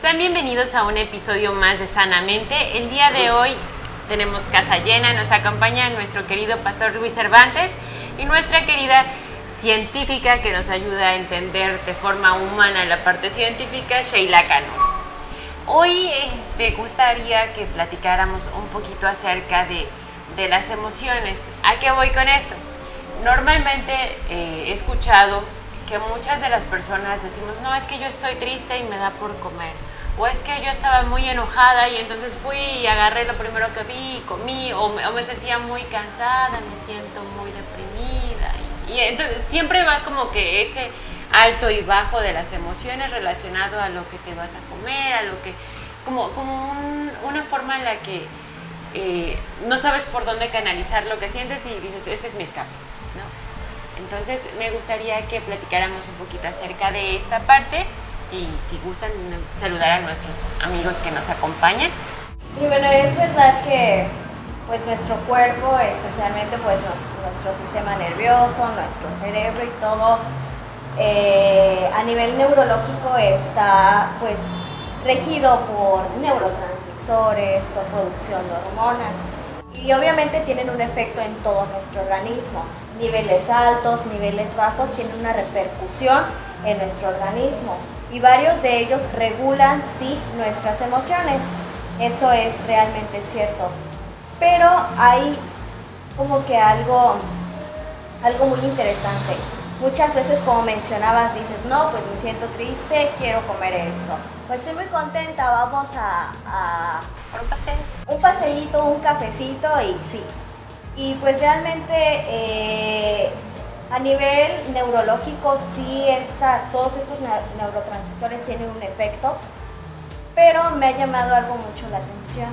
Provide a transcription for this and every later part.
Sean bienvenidos a un episodio más de Sanamente. El día de hoy tenemos casa llena, nos acompaña nuestro querido pastor Luis Cervantes y nuestra querida científica que nos ayuda a entender de forma humana la parte científica, Sheila Cano. Hoy me gustaría que platicáramos un poquito acerca de las emociones. ¿A qué voy con esto? Normalmente he escuchado que muchas de las personas decimos, no, es que yo estoy triste y me da por comer. O es que yo estaba muy enojada y entonces fui y agarré lo primero que vi y comí, o me sentía muy cansada, me siento muy deprimida. Y entonces siempre va como que ese alto y bajo de las emociones relacionado a lo que te vas a comer, a lo que, como una forma en la que no sabes por dónde canalizar lo que sientes y dices, este es mi escape, ¿no? Entonces me gustaría que platicáramos un poquito acerca de esta parte. Y si gustan, saludar a nuestros amigos que nos acompañan. Sí, bueno, es verdad que pues nuestro cuerpo, especialmente pues nuestro sistema nervioso, nuestro cerebro y todo, a nivel neurológico está pues regido por neurotransmisores, por producción de hormonas y obviamente tienen un efecto en todo nuestro organismo. Niveles altos, niveles bajos tienen una repercusión en nuestro organismo. Y varios de ellos regulan, sí, nuestras emociones. Eso es realmente cierto. Pero hay como que algo muy interesante. Muchas veces, como mencionabas, dices, no, pues me siento triste, quiero comer esto. Pues estoy muy contenta, vamos a ¿Por un pastel? Un pastelito, un cafecito y sí. Y pues realmente a nivel neurológico sí todos estos neurotransmisores tienen un efecto, pero me ha llamado algo mucho la atención,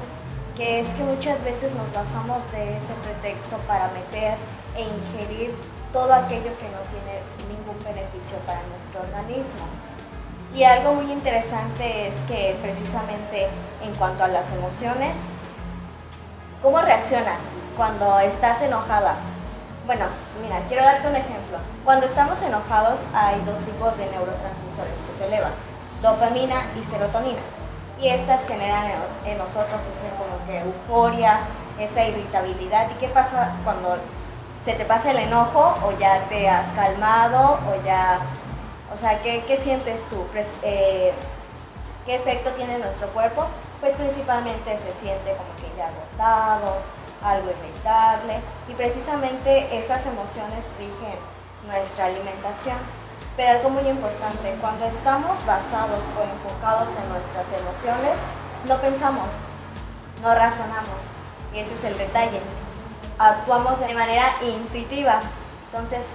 que es que muchas veces nos basamos de ese pretexto para meter e ingerir todo aquello que no tiene ningún beneficio para nuestro organismo. Y algo muy interesante es que precisamente en cuanto a las emociones, ¿cómo reaccionas cuando estás enojada? Bueno, mira, quiero darte un ejemplo. Cuando estamos enojados hay dos tipos de neurotransmisores que se elevan, dopamina y serotonina. Y estas generan en nosotros ese como que euforia, esa irritabilidad. ¿Y qué pasa cuando se te pasa el enojo o ya te has calmado o ya... O sea, ¿qué sientes tú? ¿Qué efecto tiene nuestro cuerpo? Pues principalmente se siente como que ya agotado, algo irritable, y precisamente esas emociones rigen nuestra alimentación. Pero algo muy importante, cuando estamos basados o enfocados en nuestras emociones, no pensamos, no razonamos, y ese es el detalle. Actuamos de manera intuitiva. Entonces,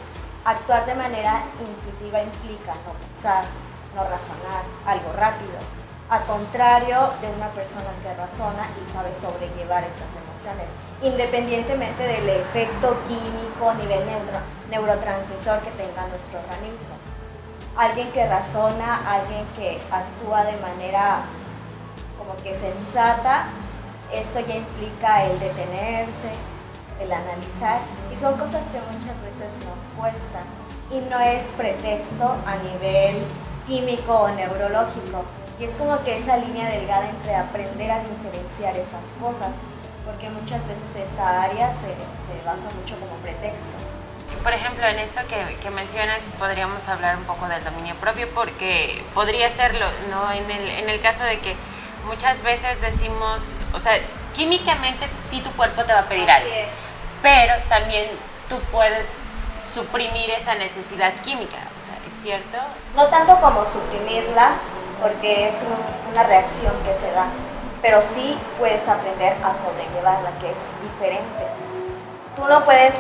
actuar de manera intuitiva implica no pensar, no razonar, algo rápido, al contrario de una persona que razona y sabe sobrellevar esas emociones, independientemente del efecto químico a nivel neurotransmisor que tenga nuestro organismo. Alguien que razona, alguien que actúa de manera como que sensata, esto ya implica el detenerse, el analizar, y son cosas que muchas veces nos cuestan, y no es pretexto a nivel químico o neurológico, y es como que esa línea delgada entre aprender a diferenciar esas cosas, porque muchas veces esta área se basa mucho como pretexto. Por ejemplo, en esto que mencionas, podríamos hablar un poco del dominio propio, porque podría serlo, ¿no? En el caso de que muchas veces decimos, o sea, químicamente sí tu cuerpo te va a pedir algo, pero también tú puedes suprimir esa necesidad química, o sea, ¿es cierto? No tanto como suprimirla, porque es una reacción que se da, pero sí puedes aprender a sobrellevarla, que es diferente. Tú no puedes,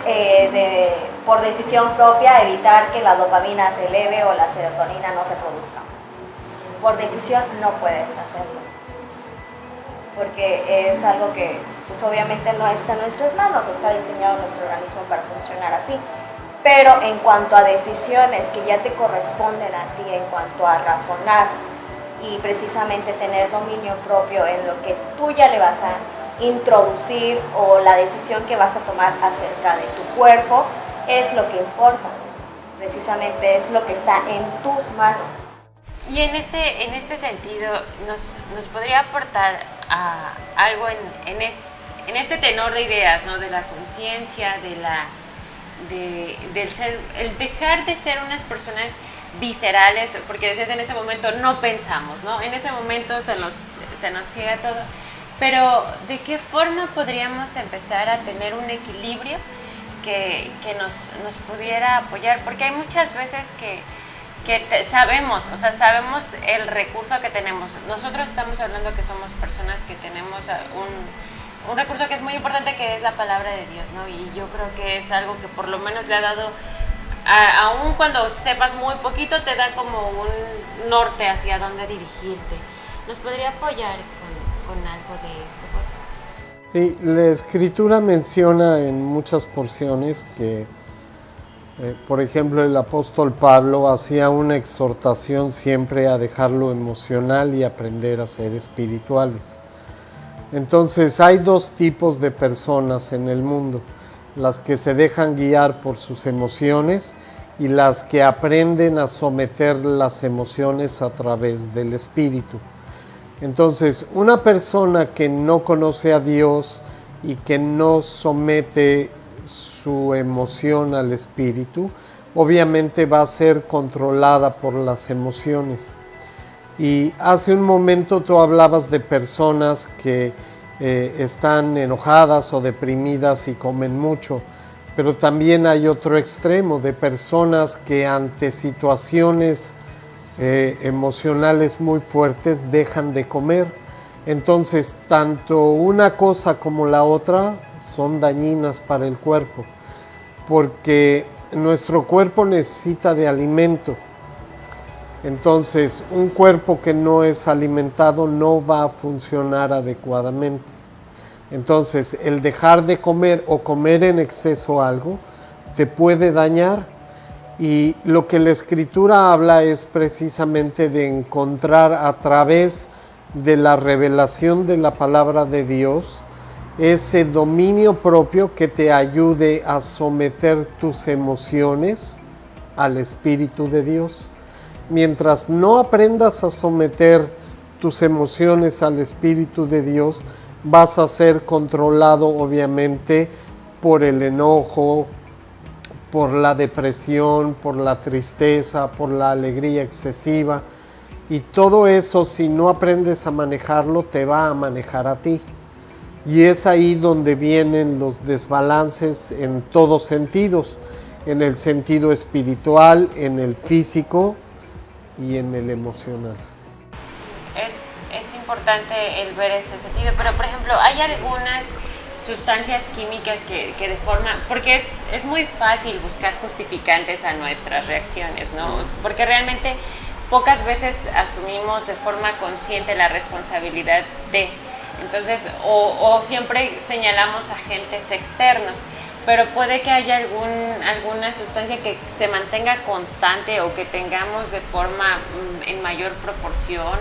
por decisión propia, evitar que la dopamina se eleve o la serotonina no se produzca. Por decisión no puedes hacerlo, porque es algo que pues, obviamente no está en nuestras manos, está diseñado nuestro organismo para funcionar así. Pero en cuanto a decisiones que ya te corresponden a ti, en cuanto a razonar y precisamente tener dominio propio en lo que tú ya le vas a introducir o la decisión que vas a tomar acerca de tu cuerpo, es lo que importa. precisamente es lo que está en tus manos. Y en este sentido, ¿nos podría aportar algo en este tenor de ideas, ¿no? De la conciencia, el dejar de ser unas personas viscerales, porque decías en ese momento no pensamos, ¿no? En ese momento se nos ciega todo, pero ¿de qué forma podríamos empezar a tener un equilibrio que nos pudiera apoyar? Porque hay muchas veces que sabemos el recurso que tenemos. Nosotros estamos hablando que somos personas que tenemos un recurso que es muy importante, que es la palabra de Dios, ¿no? Y yo creo que es algo que por lo menos le ha dado, aun cuando sepas muy poquito, te da como un norte hacia dónde dirigirte. ¿Nos podría apoyar con algo de esto, por favor? Sí, la Escritura menciona en muchas porciones que, por ejemplo, el apóstol Pablo hacía una exhortación siempre a dejar lo emocional y aprender a ser espirituales. Entonces, hay dos tipos de personas en el mundo: las que se dejan guiar por sus emociones y las que aprenden a someter las emociones a través del espíritu. Entonces, una persona que no conoce a Dios y que no somete su emoción al espíritu, obviamente va a ser controlada por las emociones. Y hace un momento tú hablabas de personas que están enojadas o deprimidas y comen mucho, pero también hay otro extremo de personas que ante situaciones emocionales muy fuertes dejan de comer. Entonces, tanto una cosa como la otra son dañinas para el cuerpo, porque nuestro cuerpo necesita de alimento. Entonces, un cuerpo que no es alimentado no va a funcionar adecuadamente. Entonces, el dejar de comer o comer en exceso algo te puede dañar. Y lo que la Escritura habla es precisamente de encontrar a través de la revelación de la palabra de Dios ese dominio propio que te ayude a someter tus emociones al Espíritu de Dios. Mientras no aprendas a someter tus emociones al Espíritu de Dios, vas a ser controlado obviamente por el enojo, por la depresión, por la tristeza, por la alegría excesiva. Y todo eso, si no aprendes a manejarlo, te va a manejar a ti. Y es ahí donde vienen los desbalances en todos sentidos, en el sentido espiritual, en el físico y en el emocional. Sí, es importante el ver este sentido, pero por ejemplo, hay algunas sustancias químicas que de forma, porque es muy fácil buscar justificantes a nuestras reacciones, ¿no? Porque realmente pocas veces asumimos de forma consciente la responsabilidad de, entonces, o siempre señalamos agentes externos, pero puede que haya alguna sustancia que se mantenga constante o que tengamos de forma en mayor proporción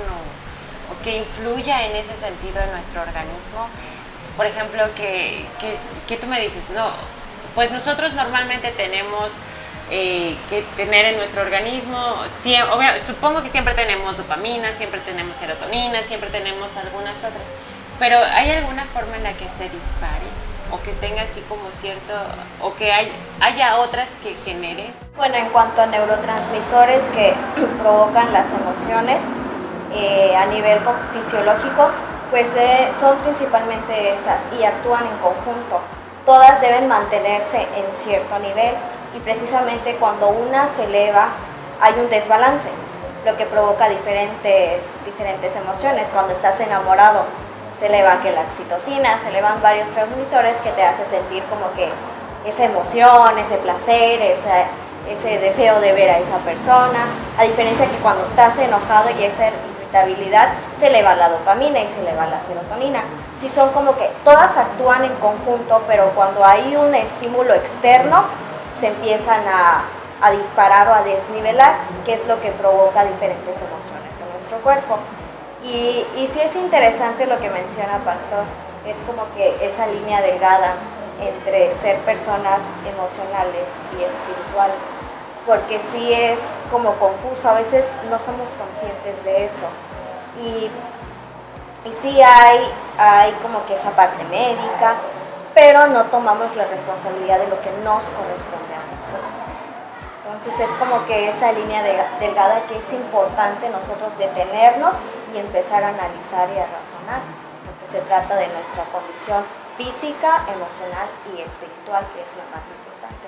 o que influya en ese sentido en nuestro organismo. Por ejemplo, que tú me dices, no, pues nosotros normalmente tenemos que tener en nuestro organismo, supongo que siempre tenemos dopamina, siempre tenemos serotonina, siempre tenemos algunas otras, pero ¿hay alguna forma en la que se dispare o que tenga así como cierto, o que haya otras que genere? Bueno, en cuanto a neurotransmisores que provocan las emociones a nivel fisiológico, pues son principalmente esas y actúan en conjunto. Todas deben mantenerse en cierto nivel y precisamente cuando una se eleva hay un desbalance, lo que provoca diferentes emociones. Cuando estás enamorado se eleva que la oxitocina, se elevan varios transmisores que te hace sentir como que esa emoción, ese placer, ese deseo de ver a esa persona, a diferencia que cuando estás enojado y esa irritabilidad, se eleva la dopamina y se eleva la serotonina. Sí, son como que todas actúan en conjunto, pero cuando hay un estímulo externo se empiezan a disparar o a desnivelar, que es lo que provoca diferentes emociones en nuestro cuerpo. Y sí es interesante lo que menciona Pastor, es como que esa línea delgada entre ser personas emocionales y espirituales. porque sí es como confuso, a veces no somos conscientes de eso. Y sí hay como que esa parte médica, pero no tomamos la responsabilidad de lo que nos corresponde a nosotros. Entonces es como que esa línea delgada que es importante nosotros detenernos y empezar a analizar y a razonar, porque se trata de nuestra condición física, emocional y espiritual, que es lo más importante.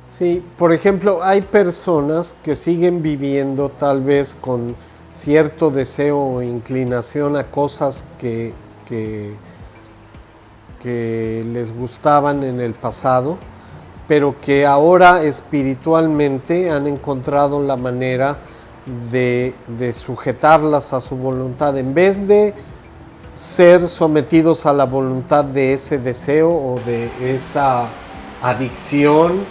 Sí, por ejemplo, hay personas que siguen viviendo tal vez con cierto deseo o inclinación a cosas que les gustaban en el pasado, pero que ahora espiritualmente han encontrado la manera de sujetarlas a su voluntad, en vez de ser sometidos a la voluntad de ese deseo o de esa adicción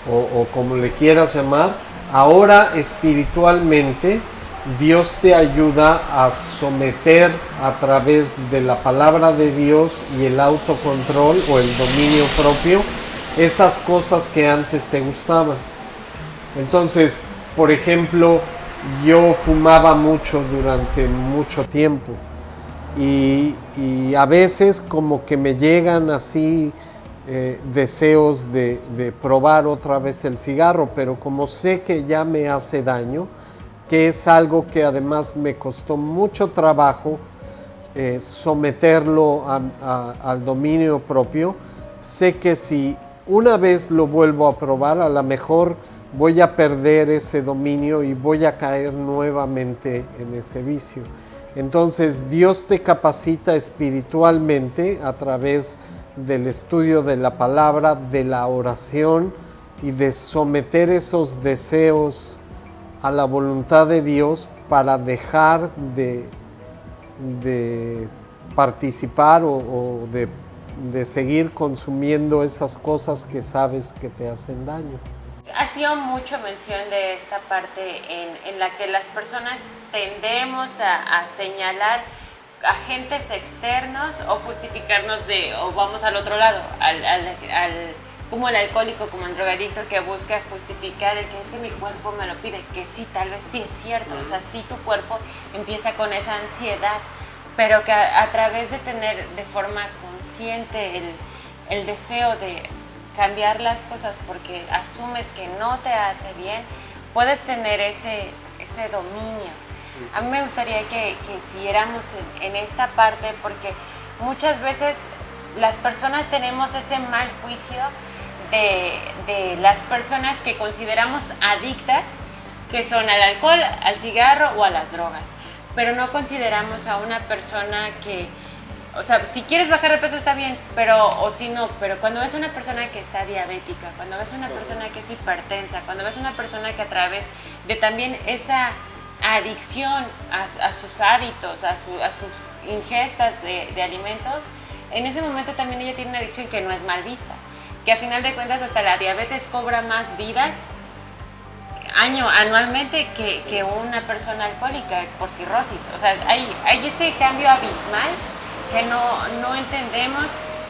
o como le quieras llamar. Ahora espiritualmente Dios te ayuda a someter a través de la palabra de Dios y el autocontrol o el dominio propio esas cosas que antes te gustaban. Entonces, por ejemplo, yo fumaba mucho durante mucho tiempo y a veces como que me llegan así deseos de probar otra vez el cigarro, pero como sé que ya me hace daño, que es algo que además me costó mucho trabajo someterlo al dominio propio, sé que si una vez lo vuelvo a probar, a lo mejor voy a perder ese dominio y voy a caer nuevamente en ese vicio. Entonces Dios te capacita espiritualmente a través del estudio de la palabra, de la oración y de someter esos deseos a la voluntad de Dios para dejar de participar o de seguir consumiendo esas cosas que sabes que te hacen daño. Ha sido mucho mención de esta parte en la que las personas tendemos a señalar agentes externos o justificarnos o vamos al otro lado, como el alcohólico, como el drogadicto que busca justificar el que es que mi cuerpo me lo pide, que sí, tal vez sí es cierto, o sea, sí tu cuerpo empieza con esa ansiedad, pero que a través de tener de forma consciente el deseo de cambiar las cosas porque asumes que no te hace bien, puedes tener ese dominio. A mí me gustaría que siguiéramos en esta parte porque muchas veces las personas tenemos ese mal juicio de las personas que consideramos adictas, que son al alcohol, al cigarro o a las drogas, pero no consideramos a una persona que, o sea, si quieres bajar de peso está bien, pero cuando ves una persona que está diabética, cuando ves una persona que es hipertensa, cuando ves una persona que a través de también esa adicción a sus hábitos, a sus ingestas de alimentos, en ese momento también ella tiene una adicción que no es mal vista, que a final de cuentas hasta la diabetes cobra más vidas anualmente que una persona alcohólica por cirrosis. O sea, hay ese cambio abismal que no entendemos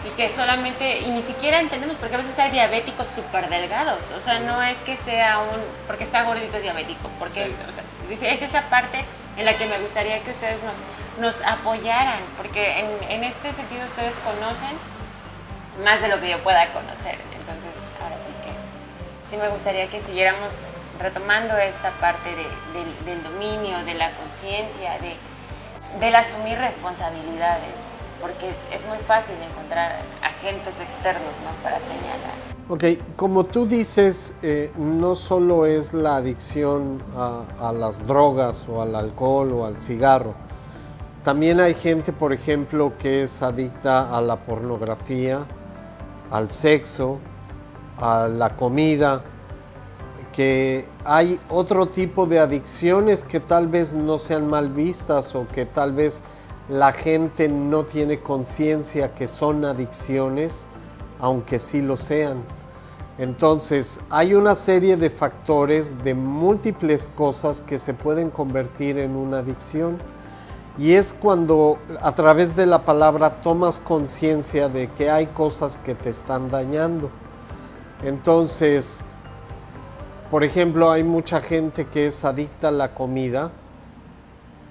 y que solamente, y ni siquiera entendemos, porque a veces hay diabéticos súper delgados, o sea, no es que sea porque está gordito es diabético, porque sí. Es esa parte en la que me gustaría que ustedes nos apoyaran, porque en este sentido ustedes conocen más de lo que yo pueda conocer, entonces ahora sí que sí me gustaría que siguiéramos retomando esta parte del dominio, de la conciencia, del asumir responsabilidades, porque es muy fácil encontrar agentes externos, ¿no?, para señalar. Ok, como tú dices, no solo es la adicción a las drogas o al alcohol o al cigarro. También hay gente, por ejemplo, que es adicta a la pornografía, al sexo, a la comida, que hay otro tipo de adicciones que tal vez no sean mal vistas o que tal vez la gente no tiene conciencia que son adicciones, aunque sí lo sean. Entonces, hay una serie de factores, de múltiples cosas que se pueden convertir en una adicción. Y es cuando a través de la palabra tomas conciencia de que hay cosas que te están dañando. Entonces, Por ejemplo, hay mucha gente que es adicta a la comida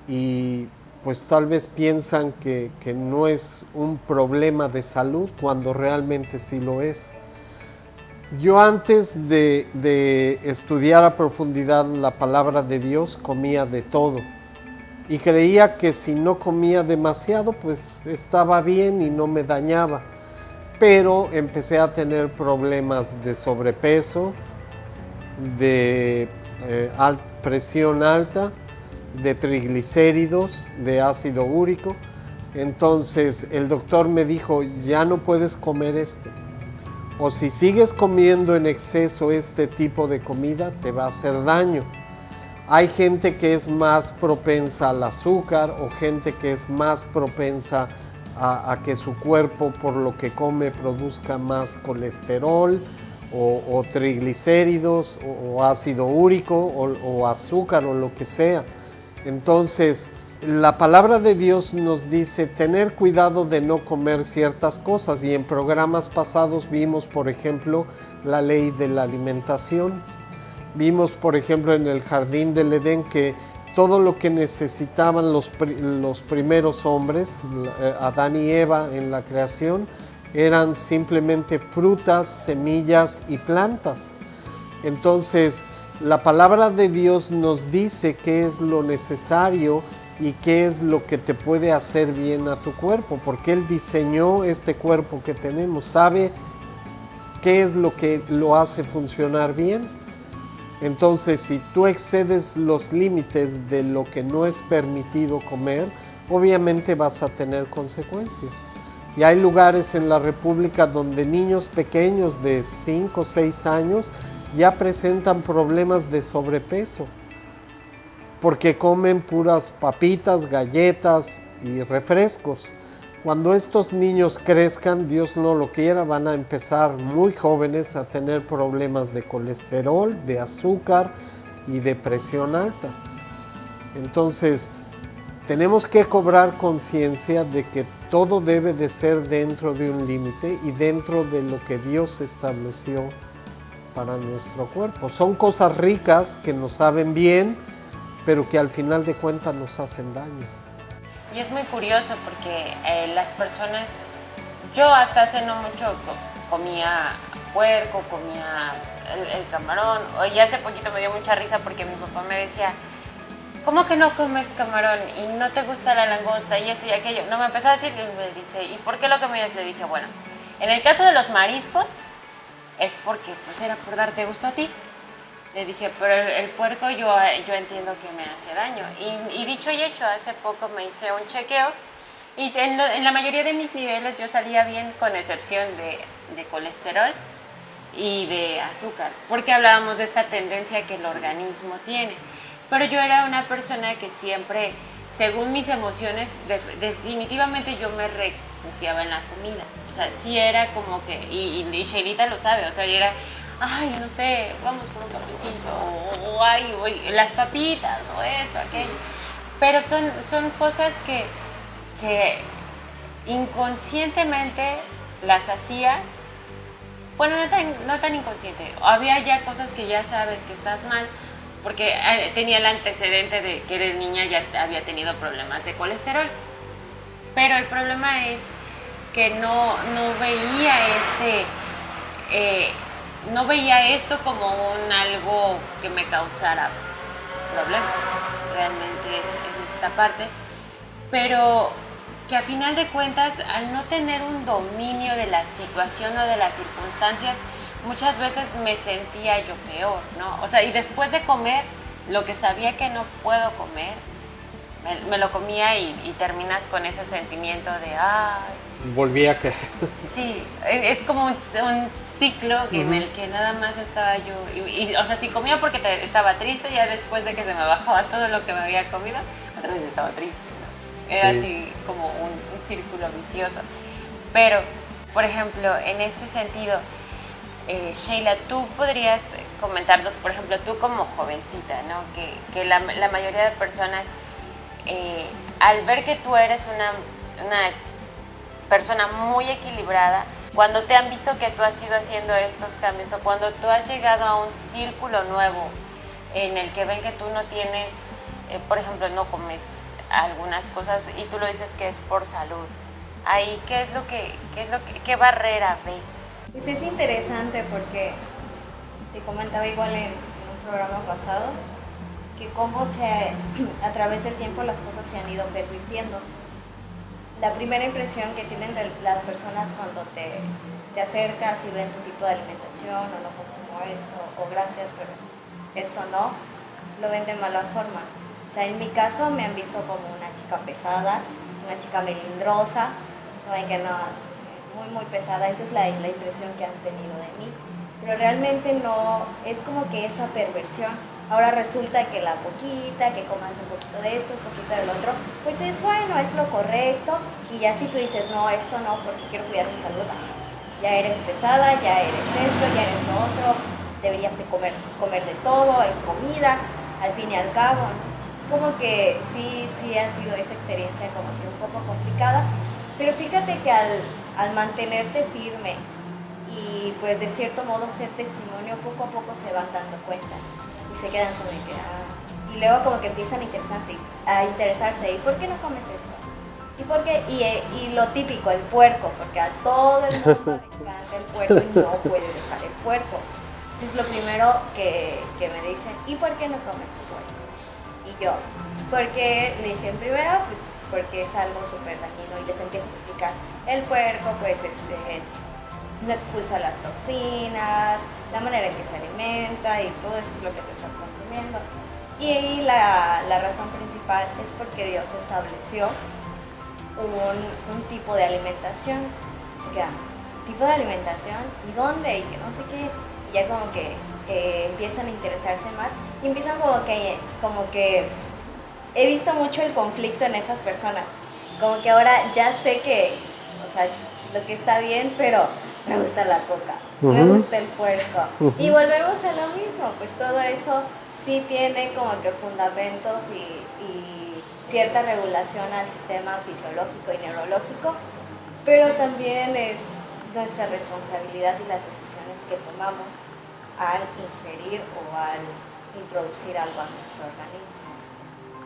y pues tal vez piensan que no es un problema de salud cuando realmente sí lo es. Yo antes de estudiar a profundidad la palabra de Dios comía de todo y creía que si no comía demasiado pues estaba bien y no me dañaba, pero empecé a tener problemas de sobrepeso, de presión alta, de triglicéridos, de ácido úrico. Entonces el doctor me dijo, ya no puedes comer esto, o si sigues comiendo en exceso este tipo de comida te va a hacer daño. Hay gente que es más propensa al azúcar o gente que es más propensa a que su cuerpo por lo que come produzca más colesterol o triglicéridos o ácido úrico o azúcar o lo que sea. Entonces, la palabra de Dios nos dice tener cuidado de no comer ciertas cosas y en programas pasados vimos, por ejemplo, la ley de la alimentación. Vimos, por ejemplo, en el jardín del Edén que todo lo que necesitaban los primeros hombres, Adán y Eva en la creación, eran simplemente frutas, semillas y plantas. Entonces, la palabra de Dios nos dice qué es lo necesario y qué es lo que te puede hacer bien a tu cuerpo, porque Él diseñó este cuerpo que tenemos, sabe qué es lo que lo hace funcionar bien. Entonces, si tú excedes los límites de lo que no es permitido comer, obviamente vas a tener consecuencias. Y hay lugares en la República donde niños pequeños de 5 o 6 años ya presentan problemas de sobrepeso, porque comen puras papitas, galletas y refrescos. Cuando estos niños crezcan, Dios no lo quiera, van a empezar muy jóvenes a tener problemas de colesterol, de azúcar y de presión alta. Entonces, tenemos que cobrar conciencia de que todo debe de ser dentro de un límite y dentro de lo que Dios estableció para nuestro cuerpo. Son cosas ricas que nos saben bien, pero que al final de cuentas nos hacen daño. Y es muy curioso porque las personas, yo hasta hace no mucho comía puerco, comía el camarón, y hace poquito me dio mucha risa porque mi papá me decía, ¿cómo que no comes camarón y no te gusta la langosta y esto y aquello? No, me empezó a decir y me dice, ¿y por qué lo comías? Le dije, bueno, en el caso de los mariscos es porque pues era por darte gusto a ti. Le dije, pero el puerco yo entiendo que me hace daño. Y dicho y hecho, hace poco me hice un chequeo y en la mayoría de mis niveles yo salía bien, con excepción de colesterol y de azúcar, porque hablábamos de esta tendencia que el organismo tiene. Pero yo era una persona que siempre, según mis emociones, definitivamente yo me refugiaba en la comida. O sea, sí era como que, y Sheilita lo sabe, o sea, era, ay, no sé, vamos por un cafecito, o ay, las papitas, o eso, aquello. Pero son cosas que inconscientemente las hacía. Bueno, no tan inconsciente. Había ya cosas que ya sabes que estás mal, porque tenía el antecedente de que de niña ya había tenido problemas de colesterol. Pero el problema es que no veía esto como algo que me causara problema. Realmente es esta parte. Pero que a final de cuentas, al no tener un dominio de la situación o de las circunstancias, muchas veces me sentía yo peor, ¿no? O sea, y después de comer, lo que sabía que no puedo comer, me lo comía y terminas con ese sentimiento de, ay... Volví a caer. Sí, es como un ciclo en el que nada más estaba yo, o sea, si comía porque estaba triste, ya después de que se me bajaba todo lo que me había comido, otra vez estaba triste, ¿no? Era así como un círculo vicioso. Pero, por ejemplo, en este sentido, Sheila, tú podrías comentarnos, por ejemplo, tú como jovencita, ¿no? Que la mayoría de personas, al ver que tú eres una persona muy equilibrada, cuando te han visto que tú has ido haciendo estos cambios o cuando tú has llegado a un círculo nuevo en el que ven que tú no tienes, por ejemplo, no comes algunas cosas y tú lo dices que es por salud. Ahí, ¿qué barrera ves? Pues es interesante porque te comentaba igual en un programa pasado que cómo a través del tiempo las cosas se han ido pervirtiendo. La primera impresión que tienen las personas cuando te acercas y ven tu tipo de alimentación o no consumo esto o gracias pero esto no, lo ven de mala forma. O sea, en mi caso me han visto como una chica pesada, una chica melindrosa, saben que no, muy pesada, esa es la impresión que han tenido de mí. Pero realmente no, es como que esa perversión. Ahora resulta que la poquita, que comas un poquito de esto, un poquito del otro, pues es bueno, es lo correcto. Y ya si tú dices, no, esto no, porque quiero cuidar mi salud, ya eres pesada, ya eres esto, ya eres lo otro, deberías de comer de todo, es comida, al fin y al cabo, ¿no? Es como que sí ha sido esa experiencia como que un poco complicada, pero fíjate que al mantenerte firme y pues de cierto modo ser testimonio, poco a poco se van dando cuenta. Se quedan sobre que y luego como que empiezan a interesarse, ¿y por qué no comes esto? ¿Y por qué? Y lo típico, el puerco, porque a todo el mundo le encanta el puerco y no puede dejar el puerco. Es lo primero que me dicen, ¿y por qué no comes puerco? Y yo, porque le dije en primera, pues porque es algo súper dañino y les empiezo a explicar, el puerco pues no expulsa las toxinas, la manera en que se alimenta y todo eso es lo que te estás consumiendo. Y la razón principal es porque Dios estableció un tipo de alimentación. Se queda, ¿tipo de alimentación? ¿Y dónde? Y que no sé qué. Y ya como que empiezan a interesarse más y empiezan como que he visto mucho el conflicto en esas personas. Como que ahora ya sé que, o sea, lo que está bien, pero me gusta la coca, me gusta el puerco. Y volvemos a lo mismo, pues todo eso sí tiene como que fundamentos y cierta regulación al sistema fisiológico y neurológico, pero también es nuestra responsabilidad y las decisiones que tomamos al ingerir o al introducir algo a nuestro organismo.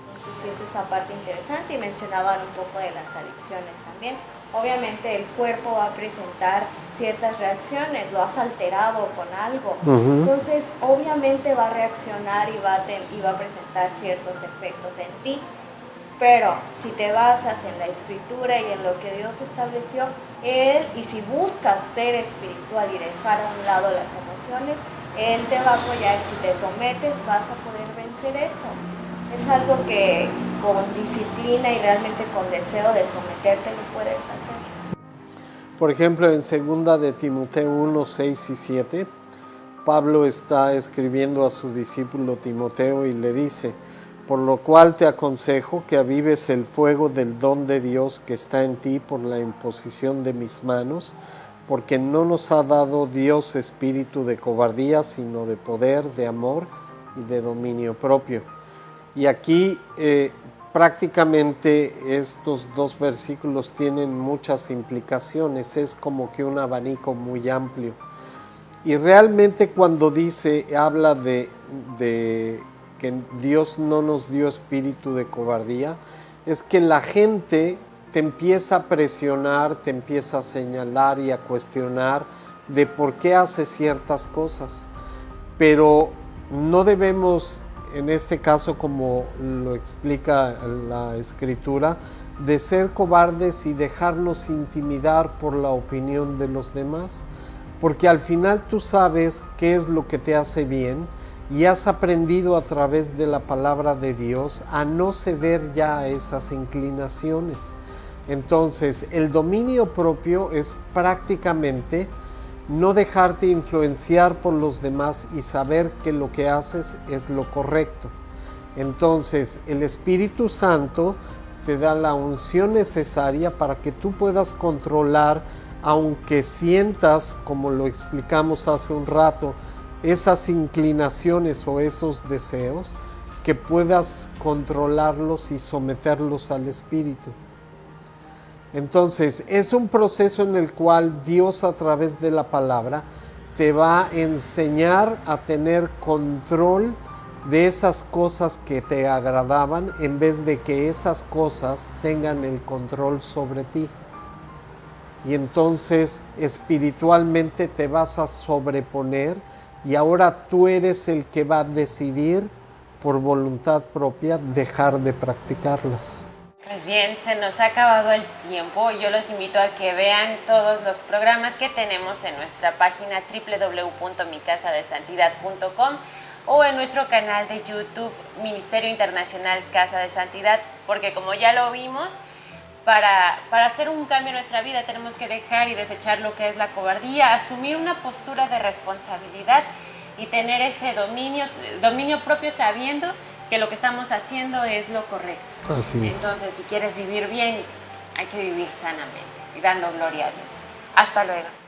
Entonces sí es esa parte interesante y mencionaban un poco de las adicciones también. Obviamente el cuerpo va a presentar ciertas reacciones, lo has alterado con algo, entonces obviamente va a reaccionar y va a presentar ciertos efectos en ti, pero si te basas en la escritura y en lo que Dios estableció, y si buscas ser espiritual y dejar a un lado las emociones, Él te va a apoyar y si te sometes vas a poder vencer eso. Es algo que con disciplina y realmente con deseo de someterte lo puedes hacer. Por ejemplo, en 2 de Timoteo 1, 6 y 7, Pablo está escribiendo a su discípulo Timoteo y le dice, por lo cual te aconsejo que avives el fuego del don de Dios que está en ti por la imposición de mis manos, porque no nos ha dado Dios espíritu de cobardía, sino de poder, de amor y de dominio propio. Y aquí prácticamente estos dos versículos tienen muchas implicaciones, es como que un abanico muy amplio. Y realmente cuando habla de que Dios no nos dio espíritu de cobardía, es que la gente te empieza a presionar, te empieza a señalar y a cuestionar de por qué haces ciertas cosas. Pero no debemos, en este caso como lo explica la Escritura, de ser cobardes y dejarnos intimidar por la opinión de los demás, porque al final tú sabes qué es lo que te hace bien y has aprendido a través de la palabra de Dios a no ceder ya a esas inclinaciones. Entonces, el dominio propio es prácticamente no dejarte influenciar por los demás y saber que lo que haces es lo correcto. Entonces, el Espíritu Santo te da la unción necesaria para que tú puedas controlar, aunque sientas, como lo explicamos hace un rato, esas inclinaciones o esos deseos, que puedas controlarlos y someterlos al Espíritu. Entonces, es un proceso en el cual Dios a través de la palabra te va a enseñar a tener control de esas cosas que te agradaban en vez de que esas cosas tengan el control sobre ti. Y entonces espiritualmente te vas a sobreponer y ahora tú eres el que va a decidir por voluntad propia dejar de practicarlas. Pues bien, se nos ha acabado el tiempo. Yo los invito a que vean todos los programas que tenemos en nuestra página www.micasadesantidad.com o en nuestro canal de YouTube Ministerio Internacional Casa de Santidad, porque como ya lo vimos, para hacer un cambio en nuestra vida tenemos que dejar y desechar lo que es la cobardía, asumir una postura de responsabilidad y tener ese dominio propio sabiendo que lo que estamos haciendo es lo correcto. Así es. Entonces, si quieres vivir bien, hay que vivir sanamente y dando gloria a Dios. Hasta luego.